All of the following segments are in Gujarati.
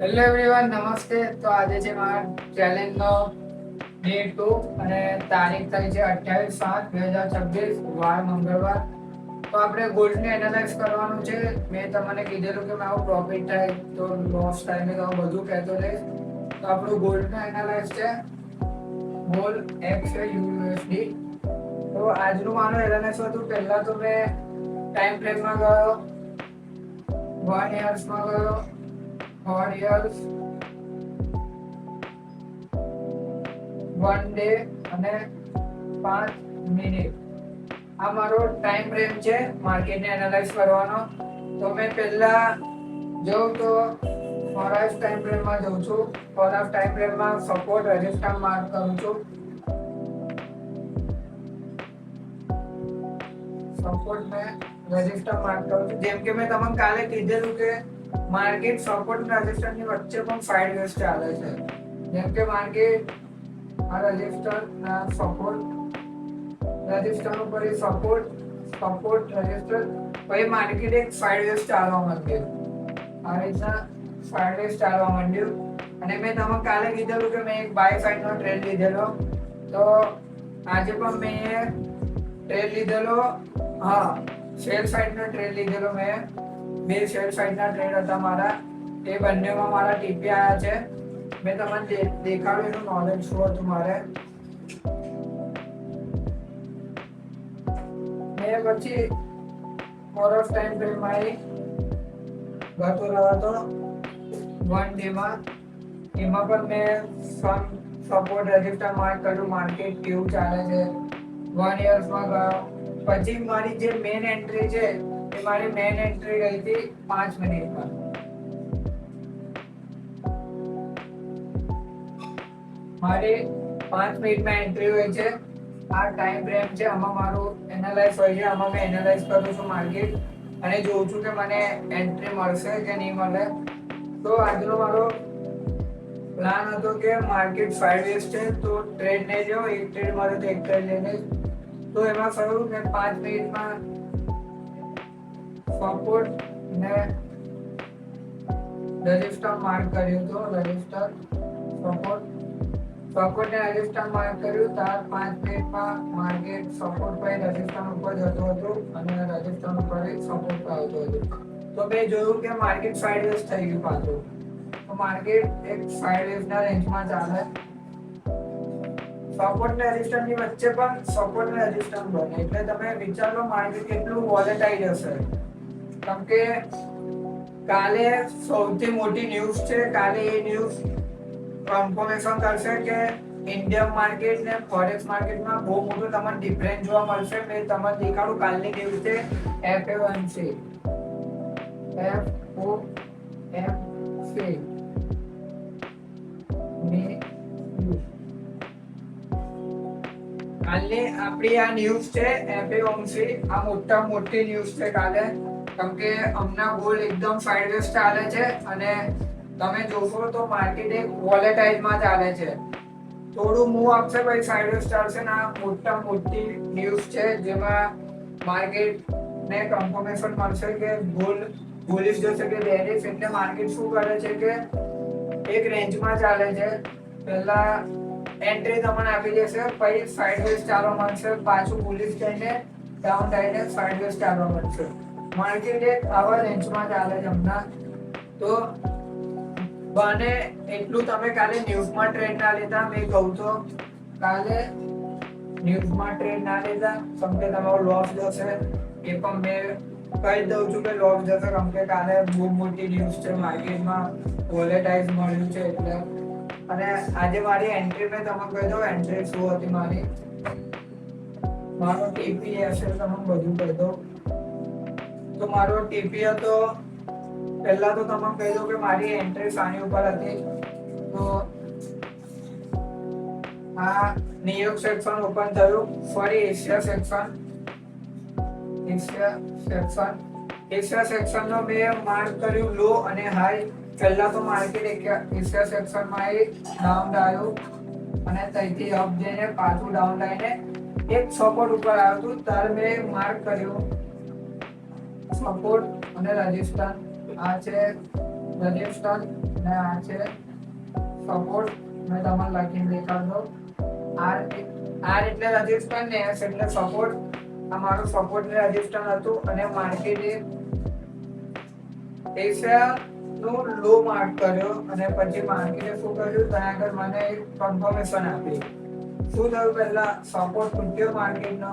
હેલો એવરીવન, નમસ્તે. તો આજે છે મારા ચેલેન્જનો ડે 2 અને તારીખ થઈ છે 28/7/2026, વાર મંગળવાર. તો આપણે ગોલ્ડને એનાલાઇઝ કરવાનું છે. મેં તમને કીધેલું કે મારો પ્રોફિટ થાય તો લોસ થાય ને તો બધું કહેતો રહીશ. તો આપણું ગોલ્ડનો એનાલાઇઝ છે ગોલ્ડ XAUUSD. તો આજનું મારું એનાલાઇઝ હતું. પહેલા તો મેં ટાઈમ ફ્રેમમાં ગયો, 1 યર્સમાં ગયો, 4 years, 1 day અને 5 મિનિટ. આ મારો ટાઈમ ફ્રેમ છે માર્કેટને એનાલાઇઝ કરવાનો. તો મેં પહેલા જોઉં તો ફોરઆવર્સ ટાઈમ ફ્રેમમાં જોઉં છું. ફોરઆવર્સ ટાઈમ ફ્રેમમાં સપોર્ટ રેઝિસ્ટન્સ માર્ક કરું છું. સપોર્ટ મેં રેઝિસ્ટન્સ માર્ક કરું છું. જેમ કે મેં તમને કાલે કીધેલું કે માર્કેટ સપોર્ટ અને રેઝિસ્ટન્સની વચ્ચે પણ સાઇડવેઝ ચાલે છે. જેમ કે માર્કેટ આ રેઝિસ્ટન્સ સપોર્ટ રેઝિસ્ટન્સ ઉપર સપોર્ટ રેઝિસ્ટન્સ પછી માર્કેટ એક સાઇડવેઝ ચાલવા માંડ્યું. આ રીતના સાઇડવેઝ ચાલવા માંડ્યું અને મેં તમને કાલે કીધેલું કે મેં એક બાય સાઇડનો ટ્રેડ લીધેલો. તો આજે પણ મેં ટ્રેડ લીધેલો. હા, સેલ સાઇડનો ટ્રેડ લીધેલો. મેં બે સેલ સાઇડના ટ્રેડ હતા મારા. એ બંનેમાં મારા ટીપી આવ્યા છે. મેં તમને દેખાડ્યું એનું નોલેજ શું હતું મારે. મેં પછી ફોરઆવર્સ ટાઈમ ફ્રેમમાં ગતો રહ્યો હતો 1 ડેમાં. એમાં પણ મેં સપોર્ટ રેઝિસ્ટન્સ માર્ક કર્યું. માર્કેટ કેવું ચાલે છે 1 યર્સમાં ગયો. પછી મારી જે મેન એન્ટ્રી છે એ મારી મેન એન્ટ્રી ગઈ હતી 5 મિનિટમાં. મારી 5 મિનિટમાં એન્ટ્રી હોય છે. આ ટાઈમ ફ્રેમ છે. આમાં મારું એનાલાઇઝ હોય છે. આમાં મેં એનાલાઇઝ કરું છું માર્કેટ અને જોઉં છું કે મને એન્ટ્રી મળશે કે નહીં મળે. તો આજનો મારો પ્લાન હતો કે માર્કેટ સાઇડવેઝ છે તો ટ્રેડ નહીં લેવો. એક ટ્રેડ મળે તો એક ટ્રેડ લઈને તો એમાં કહ્યું કે 5 મિનિટમાં સપોર્ટ ને રેઝિસ્ટન્સ માર્ક કર્યું તો રેઝિસ્ટન્સ સપોર્ટ ને રેઝિસ્ટન્સ માર્ક કર્યું. ત્યાર 5 મિનિટમાં માર્કેટ સપોર્ટ પર રેઝિસ્ટન્સ ઉપર જતું હતું અને રેઝિસ્ટન્સ ઉપર સપોર્ટ પર આવતું હતું. તો મેં જોયું કે માર્કેટ સાઇડવેઝ થઈ ગયું પાછું. તો માર્કેટ એક સાઇડવેઝના રેન્જમાં ચાલે. સપોર્ટ ને રેઝિસ્ટન્સની વચ્ચે પણ સપોર્ટ ને રેઝિસ્ટન્સ બને એટલે તમે વિચારો માર્કેટ કેટલું વોલેટાઇલ હશે. કેમ કે કાલે સૌથી મોટી ન્યૂઝ છે. કાલે એ ન્યૂઝ કન્ફર્મેશન કરશે કે ઇન્ડિયન માર્કેટ ને ફોરેક્સ માર્કેટમાં બહુ મોટું તમને ડિફરન્સ જોવા મળશે. મેં તમને દેખાડું. કાલની ન્યૂઝ છે FOMC. કાલે આપણી આ ન્યૂઝ છે FOMC. આ મોટી ન્યૂઝ છે કાલે. કેમ કે હમણાં ગોલ્ડ એકદમ સાઇડવેઝ ચાલે છે અને તમે જોશો તો માર્કેટ એક વોલેટાઇલમાં ચાલે છે. થોડું મૂવ આપશે પછી સાઇડવેઝ ચાલશે ને. આ મોટી ન્યૂઝ છે જેમાં માર્કેટને કન્ફર્મેશન મળશે કે ગોલ્ડ બુલિશ જશે કે બેરિશ. એટલે માર્કેટ શું કરે છે કે એક રેન્જમાં ચાલે છે. પહેલા એન્ટ્રી તમને આપી દેશે પછી સાઇડવેઝ ચાલવા માંડશે. પાછું બુલિશ થઈને ડાઉન થઈને સાઇડવેઝ ચાલવા માંડશે. માર્કેટ એક આવા રેન્જમાં ચાલે છે હમણાં. તો બને એટલું તમે કાલે ન્યૂઝમાં ટ્રેડ ના લેતા. મેં કહું તો કાલે ન્યૂઝમાં ટ્રેડ ના લેતા. કેમ કે તમારો લોસ જશે. એ પણ મેં કહી દઉં છું કે લોસ જશે. કેમ કે કાલે બહુ મોટી ન્યૂઝ છે માર્કેટમાં વોલેટાઇલ મળ્યું છે એટલે. અને આજે મારી એન્ટ્રી મેં તમને કહી દઉં એન્ટ્રી શું હતી મારી. મારો ટીપી હશે તમને બધું કહી દઉં. તો મારો ટીપી હતો પહેલા તો તમને કહી દઉં કે મારી એન્ટ્રી સાની ઉપર હતી. તો આ ન્યુયોર્ક સેક્શન ઓપન થયું. ફરી એશિયા સેક્શનનો મેં માર્ક કર્યું લો અને હાઈ. પહેલા તો માર્કેટ એશિયા સેક્શનમાં ડાઉન આવ્યું અને ત્યાંથી અપ જઈને પાછું ડાઉન લઈને એક સપોર્ટ ઉપર આવ્યું હતું. ત્યારે મેં માર્ક કર્યું સપોર્ટ અને રેઝિસ્ટન્સ. આ છે રજિસ્ટર ને આ છે સપોર્ટ. મેં તમને લખીને દેખાડો. આર એટલે રજિસ્ટર ને એસ એટલે સપોર્ટ. આ મારું સપોર્ટ ને રજિસ્ટર હતું અને માર્કેટ એશિયા નું લો માર્ક કર્યો અને પછી માર્કેટે શું કર્યું ત્યાં આગળ મને એક કન્ફર્મેશન આપી. શું થયું, પહેલા સપોર્ટ તૂટ્યો માર્કેટનો,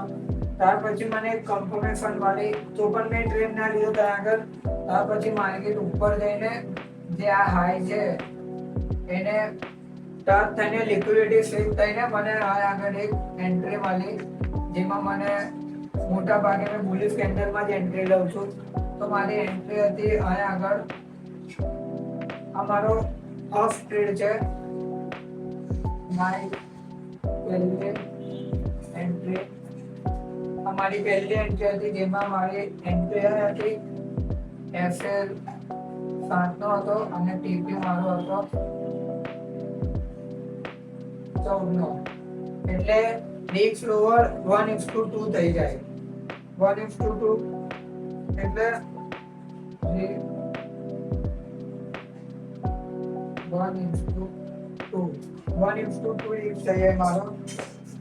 ત્યાર પછી મને એક કન્ફર્મેશન મળી તો પણ મેં ટ્રેડ ના લીધો ત્યાં આગળ. ત્યાર પછી માર્કેટ ઉપર જઈને જે આ હાઈ છે એને ટચ થઈને લિક્વિડિટી સ્વીપ થઈને મને આગળ એક એન્ટ્રી મળી, જેમાં મને મોટા ભાગે મેં બુલિશ કેન્ડલમાં જ એન્ટ્રી લઉં છું. તો મારી એન્ટ્રી હતી અહીંયા આગળ. અમારો ફર્સ્ટ ટ્રેડ છે, મારી પહેલી એન્ટ્રી. અમારી પહેલી એન્ટ્રી હતી જેમાં મારી એન્ટ્રી હતી એસએલ 7 નો હતો અને ટીપી મારો હતો 14 નો. એટલે રિસ્ક લોવર 1:2 થઈ જાય. 1:2 એટલે 1:2 રિસ્ક થઈ જાય મારો.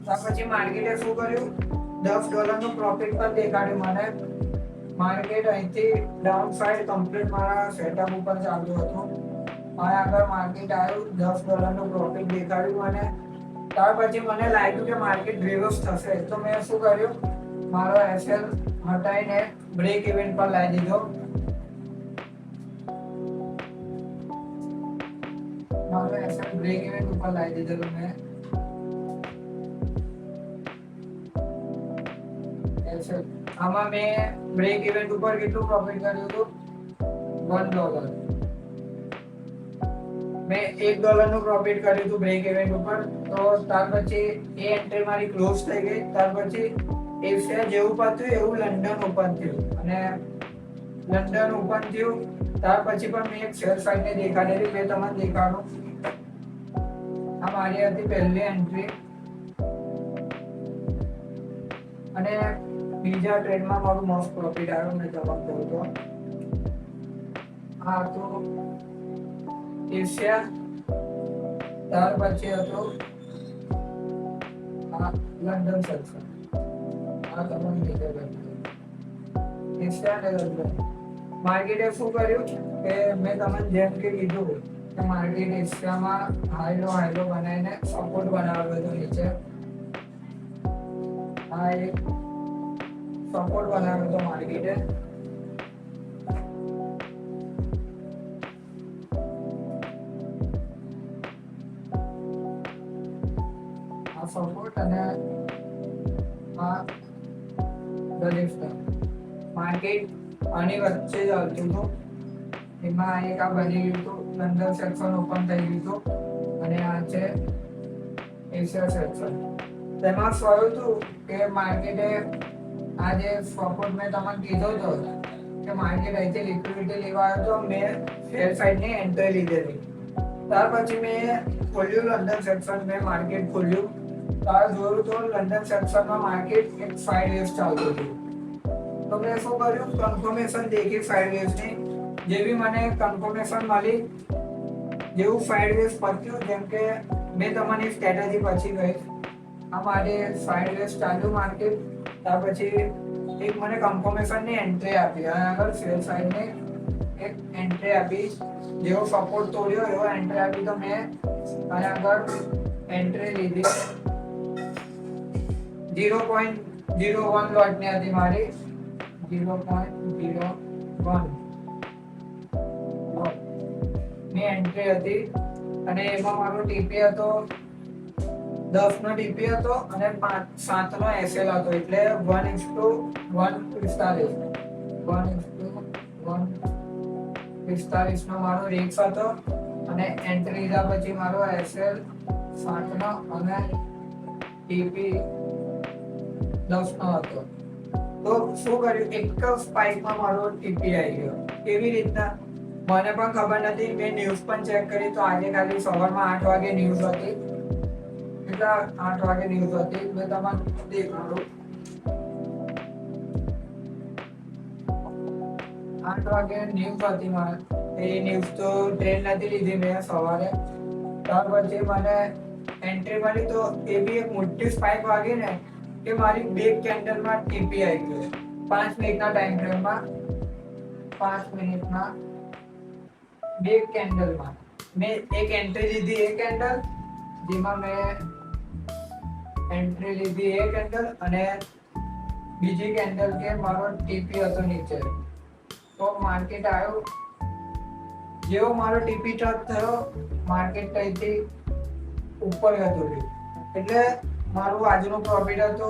ત્યાર પછી માર્કેટે શું કર્યું, $10 નું પ્રોફિટ પણ દેખાડ્યું મને. માર્કેટ અહીંથી ડાઉન સાઈડ કમ્પ્લીટ મારા સેટઅપ ઉપર ચાલતું હતું. અહીં આગળ માર્કેટ આવ્યું, $10 નું પ્રોફિટ દેખાડ્યું મને. ત્યાર પછી મને લાગ્યું કે માર્કેટ રિવર્સ થશે, તો મેં શું કર્યું, મારો એસએલ હટાઈને બ્રેક ઇવન પર લાવી દીધો. મારો એસએલ બ્રેક ઇવન ઉપર લાવી દીધો મેં. એસએલ આમાં મેં બ્રેક ઇવન ઉપર કેટલું પ્રોફિટ કર્યું હતું, $1. મેં $1 નું પ્રોફિટ કર્યું હતું બ્રેક ઇવન ઉપર. તો ત્યાર પછી એ એન્ટ્રી મારી ક્લોઝ થઈ ગઈ. ત્યાર પછી એશિયા જેવું પાછું એવું લંડન ઓપન થયું અને લંડન ઓપન થયું ત્યાર પછી પણ મેં એક શેર સાઇટને દેખાડેલી. મેં તમને દેખાડું. આ મારી હતી પહેલી એન્ટ્રી અને બીજા ટ્રેડમાં મારું મસ્ત પ્રોફિટ આવ્યો. મેં જવાબ દઉં તો આ તો એશિયા. ત્યાર પછી હતો આ લંડન સેક્શન. આ તમને દેખાડ્યું એશિયા અને લંડન. માર્કેટે શું કર્યું કે મેં તમને જેમ કે કીધું કે માર્કેટ એશિયામાં હાઈલો બનાવીને સપોર્ટ બનાવ્યો હતો નીચે. આ એક સપોર્ટ બનાવ્યો હતો માર્કેટે. આ સપોર્ટ અને આ રજિસ્ટર. માર્કેટ આની વચ્ચે જ હાલતું હતું. એમાં એક આ બની ગયું હતું, લંડન સેક્શન ઓપન થઈ ગયું હતું અને આ છે એશિયા સેક્શન. તેમાં શું હતું કે માર્કેટે આ જે સપોર્ટ મેં તમને કીધો હતો કે માર્કેટ અહીંથી લિક્વિડિટી લેવા આવ્યો તો મેં શેર સાઇડની એન્ટ્રી લીધેલી. ત્યાર પછી મેં ખોલ્યું લંડન સેક્શન. મેં માર્કેટ ખોલ્યું ત્યાર જોયું તો લંડન સેક્શનમાં માર્કેટ એક સાઇડવેઝ ચાલતું હતું. તો મેં શું કર્યું, કન્ફર્મેશન દેખી સાઇડવેઝની. જેવી મને કન્ફર્મેશન મળી, જેવું સાઇડવેઝ પત્યું, જેમ કે મેં તમને સ્ટ્રેટેજી પછી કહીશ. આ મારે સાઇડવેઝ ચાલ્યું માર્કેટ. ત્યાર પછી એક મને કન્ફર્મેશનની એન્ટ્રી આપી અને આગળ સેલ સાઇડની એક એન્ટ્રી આપી. જેવો સપોર્ટ તોડ્યો એવો એન્ટ્રી આપી. તો મેં અને આગળ એન્ટ્રી લીધી. 0.01 લોટની હતી મારી. 0.01 ની એન્ટ્રી હતી અને એમાં મારો ટીપી હતો 10 નો ટીપી હતો અને 7 નો એસએલ હતો. એટલે 1:145 નો મારો રિસ્ક હતો અને એન્ટ્રી લીધા પછી મારો એસએલ 7 નો અને ટીપી 10 નો હતો. તો શું કર્યું, એક જ સ્પાઇકમાં મારો ટીપી આવી ગયો. કેવી રીતના મને પણ ખબર નથી. મેં ન્યૂઝ પણ ચેક કરી તો આજે ખાલી સવારમાં 8 વાગે ન્યૂઝ હતી. કેટલા 8 વાગે ન્યૂઝ હતી. મેં તમને દેખાડું. 8 વાગે ન્યૂઝ હતી મારે. એ ન્યૂઝ તો ટ્રેન નથી લીધી મેં સવારે. ત્યાર પછી મને એન્ટ્રી મળી તો એ બી એક મોટી સ્પાઇક વાગી ને કે મારી બે કેન્ડલમાં ટીપી આવી ગયું. 5 મિનિટના ટાઈમ ફ્રેમમાં 5 મિનિટમાં બે કેન્ડલમાં મેં એક એન્ટ્રી લીધી એ કેન્ડલ જેમાં મેં એન્ટ્રી લીધી એ કેન્ડલ અને બીજી કેન્ડલ કે મારો ટીપી હતો નીચે. તો માર્કેટ આવ્યો, જેવો મારો ટીપી ટચ થયો માર્કેટ અહીંથી ઉપર હતું રહ્યું. એટલે મારું આજનું પ્રોફિટ હતો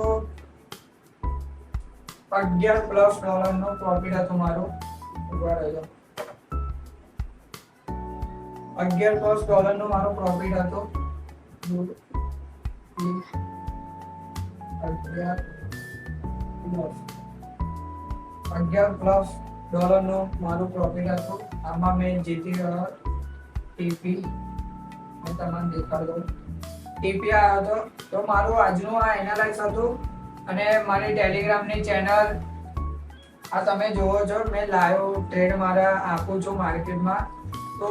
$11+ નો પ્રોફિટ હતો મારો. ઉભા રહેજો. $11+ નો મારો પ્રોફિટ હતો. 11+ નો મારું પ્રોફિટ હતું. આમાં મેં જીતી ગયો ટીપી. હું તમને દેખાડું. ટીપી આવ્યો હતો. તો મારું આજનું આ એનાલાઇઝ હતું અને મારી ટેલિગ્રામની ચેનલ આ તમે જોવો છો. મેં લાઈવ ટ્રેડ મારા આપું છું માર્કેટમાં. તો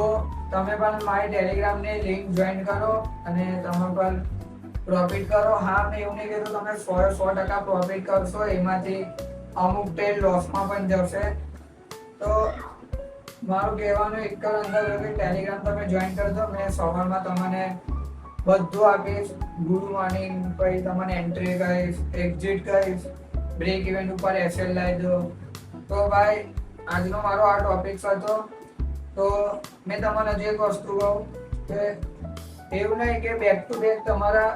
તમે પણ મારી ટેલિગ્રામની લિંક જોઈન કરો અને તમે પણ પ્રોફિટ કરો. હા, મેં એવું નહીં કીધું તમે 100% પ્રોફિટ કરશો, એમાંથી અમુક ટ્રેડ લોસમાં પણ જશે. તો મારું કહેવાનું એક જ અંદર કે ટેલિગ્રામ તમે જોઈન કરજો. મેં સવારમાં તમને બધું આપીશ. ગુડ મોર્નિંગ, પછી તમને એન્ટ્રી કહીશ, એક્ઝિટ કહીશ, બ્રેક ઇવેન્ટ ઉપર એસએલ લાવી દો. તો ભાઈ આજનો મારો આ ટોપિક હતો. તો મેં તમને હજી એક વસ્તુ કહું કે એવું નહીં કે બેક ટુ બેક તમારા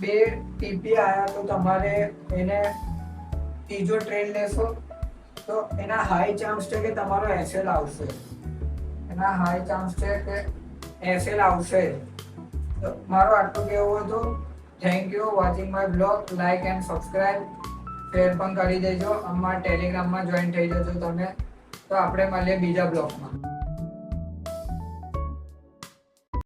બે ટીપી આવ્યા તો તમારે એને ત્રીજો ટ્રેડ લેશો તો એના હાઈ ચાન્સ છે કે તમારો એસએલ આવશે. એના હાઈ ચાન્સ છે કે એસએલ આવશે. તો મારો આટલું કહેવું હતું. Thank you watching my blog. Like and subscribe, share પણ કરી દેજો. અમારા ટેલિગ્રામમાં જોઈન થઈ જજો તમે. તો આપણે મળીએ બીજા બ્લોગમાં.